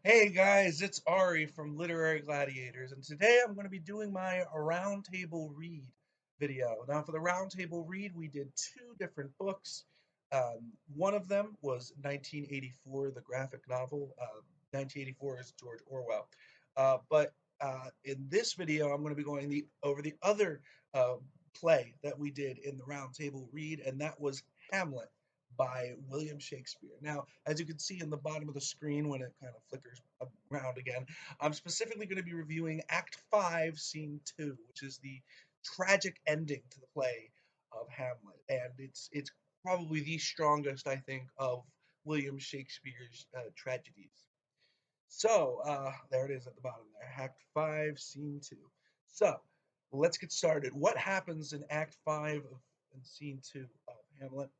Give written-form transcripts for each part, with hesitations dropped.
Hey guys, it's Ari from Literary Gladiators, and today I'm going to be doing my Roundtable Read video. Now, for the Roundtable Read, we did two different books. One of them was 1984, the graphic novel. 1984 is George Orwell. But in this video, I'm going to be going over the other uh, play that we did in the Roundtable Read, and that was Hamlet by William Shakespeare. Now, as you can see in the bottom of the screen when it kind of flickers around again, I'm specifically going to be reviewing Act 5, Scene 2, which is the tragic ending to the play of Hamlet. And it's probably the strongest, I think, of William Shakespeare's tragedies. So, there it is at the bottom there. Act 5, Scene 2. So, let's get started. What happens in Act 5 of and Scene 2 of Hamlet?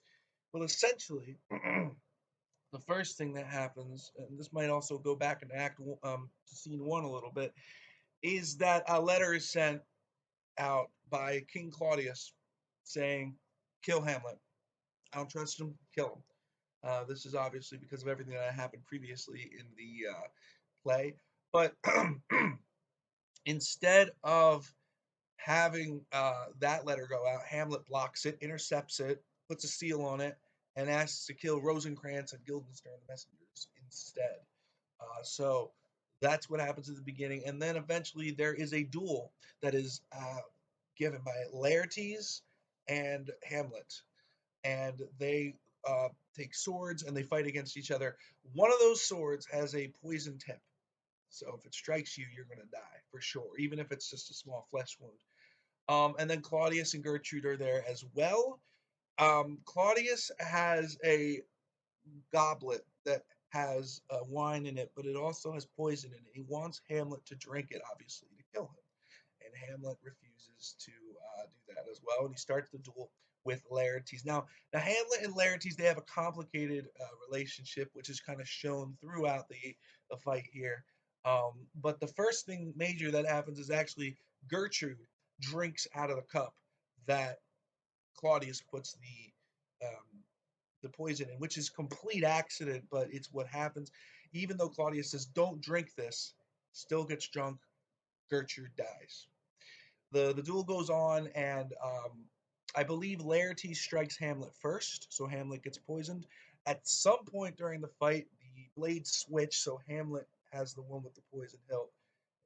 Well, essentially, the first thing that happens, and this might also go back into to scene one a little bit, is that a letter is sent out by King Claudius saying, "Kill Hamlet. I don't trust him. Kill him." This is obviously because of everything that happened previously in the play, but instead of having that letter go out, Hamlet blocks it, intercepts it, puts a seal on it, and asks to kill Rosencrantz and Guildenstern, the messengers, instead. So that's what happens at the beginning, and then eventually there is a duel that is given by Laertes and Hamlet, and they take swords and they fight against each other. One of those swords has a poison tip, so if it strikes you, you're going to die for sure, even if it's just a small flesh wound. And then Claudius and Gertrude are there as well. Claudius has a goblet that has wine in it, but it also has poison in it. He wants Hamlet to drink it, obviously, to kill him. And Hamlet refuses to do that as well. And he starts the duel with Laertes. Now Hamlet and Laertes, they have a complicated relationship, which is kind of shown throughout the fight here. But the first thing major that happens is actually Gertrude drinks out of the cup that Claudius puts the poison in, which is complete accident, but it's what happens. Even though Claudius says, "Don't drink this," still gets drunk. Gertrude dies. The duel goes on, and I believe Laertes strikes Hamlet first, so Hamlet gets poisoned. At some point during the fight, the blades switch, so Hamlet has the one with the poison hilt,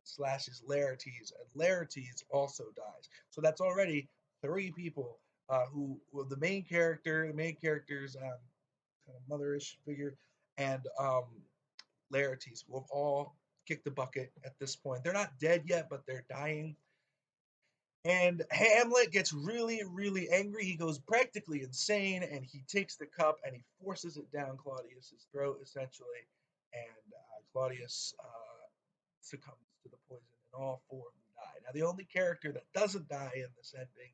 slashes Laertes, and Laertes also dies. So that's already three people who well, the main character's kind of motherish figure, and Laertes who have all kicked the bucket at this point. They're not dead yet, but they're dying. And Hamlet gets really, really angry. He goes practically insane, and he takes the cup and he forces it down Claudius's throat, essentially. And Claudius succumbs to the poison, and all four of them die. Now, the only character that doesn't die in this ending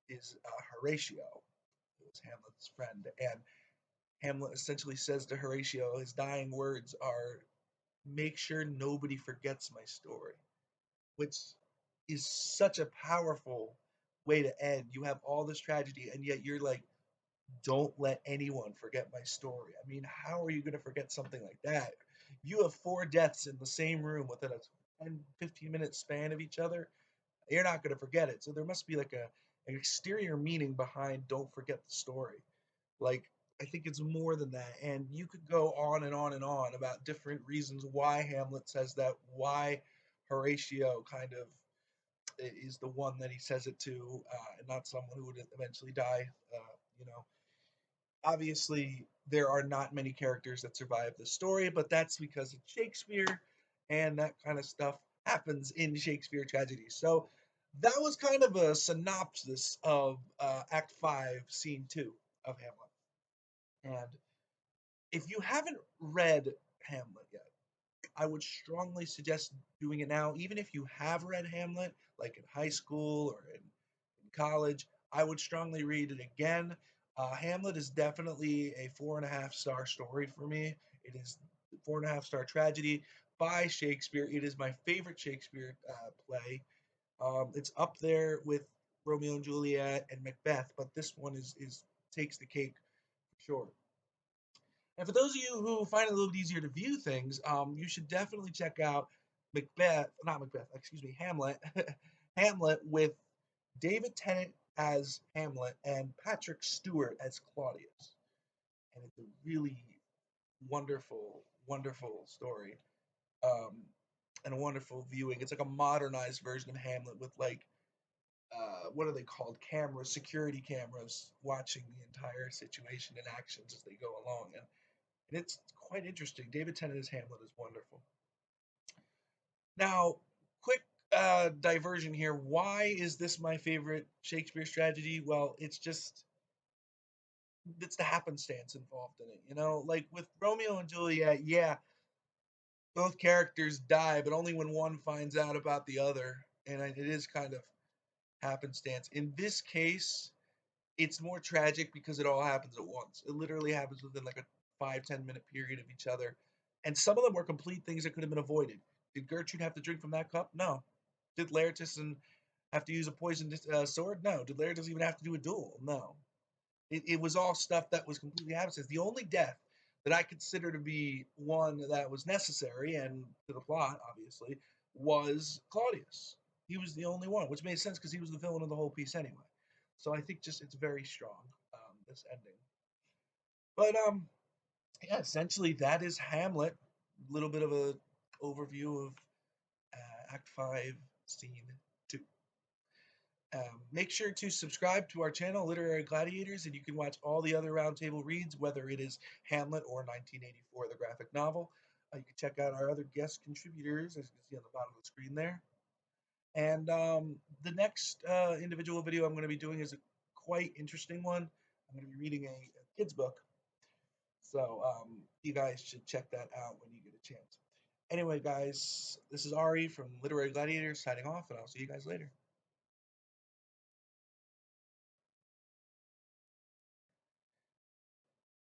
is Horatio, who is Hamlet's friend. And Hamlet essentially says to Horatio, his dying words are, "Make sure nobody forgets my story," which is such a powerful way to end. You have all this tragedy, and yet you're like, "Don't let anyone forget my story." I mean, how are you going to forget something like that? You have four deaths in the same room within a 10, 15-minute span of each other. You're not going to forget it. So there must be like an exterior meaning behind "don't forget the story." Like, I think it's more than that. And you could go on and on and on about different reasons why Hamlet says that, why Horatio kind of is the one that he says it to, and not someone who would eventually die. You know, obviously, there are not many characters that survive this story, but that's because it's Shakespeare, and that kind of stuff happens in Shakespeare tragedies. So that was kind of a synopsis of Act 5, Scene 2 of Hamlet. And if you haven't read Hamlet yet, I would strongly suggest doing it now. Even if you have read Hamlet, like in high school or in college, I would strongly read it again. Hamlet is definitely a 4.5 star story for me. It is 4.5 star tragedy by Shakespeare. It is my favorite Shakespeare play. It's up there with Romeo and Juliet and Macbeth, but this one is takes the cake for sure. And for those of you who find it a little bit easier to view things, you should definitely check out Macbeth, not Macbeth, excuse me, Hamlet, Hamlet with David Tennant as Hamlet and Patrick Stewart as Claudius. And it's a really wonderful, wonderful story, um, and a wonderful viewing. It's like a modernized version of Hamlet with like what are they called? Cameras, security cameras, watching the entire situation and actions as they go along, and it's quite interesting. David Tennant as Hamlet is wonderful. Now, quick diversion here. Why is this my favorite Shakespeare tragedy? Well, it's the happenstance involved in it. You know, like with Romeo and Juliet, yeah, both characters die, but only when one finds out about the other, and it is kind of happenstance. In this case, it's more tragic because it all happens at once. It literally happens within like a 5-10 minute period of each other, and some of them were complete things that could have been avoided. Did Gertrude have to drink from that cup? No. Did Laertes and have to use a poisoned sword? No. Did Laertes even have to do a duel? No. It was all stuff that was completely absent. The only death that I consider to be one that was necessary and to the plot, obviously, was Claudius. He was the only one, which made sense because he was the villain of the whole piece anyway. So I think just it's very strong, this ending. But yeah, essentially that is Hamlet. A little bit of a overview of Act 5, Scene 2. Make sure to subscribe to our channel, Literary Gladiators, and you can watch all the other roundtable reads, whether it is Hamlet or 1984, the graphic novel. You can check out our other guest contributors, as you can see on the bottom of the screen there. And the next individual video I'm going to be doing is a quite interesting one. I'm going to be reading a kid's book. So you guys should check that out when you get a chance. Anyway, guys, this is Ari from Literary Gladiators signing off, and I'll see you guys later.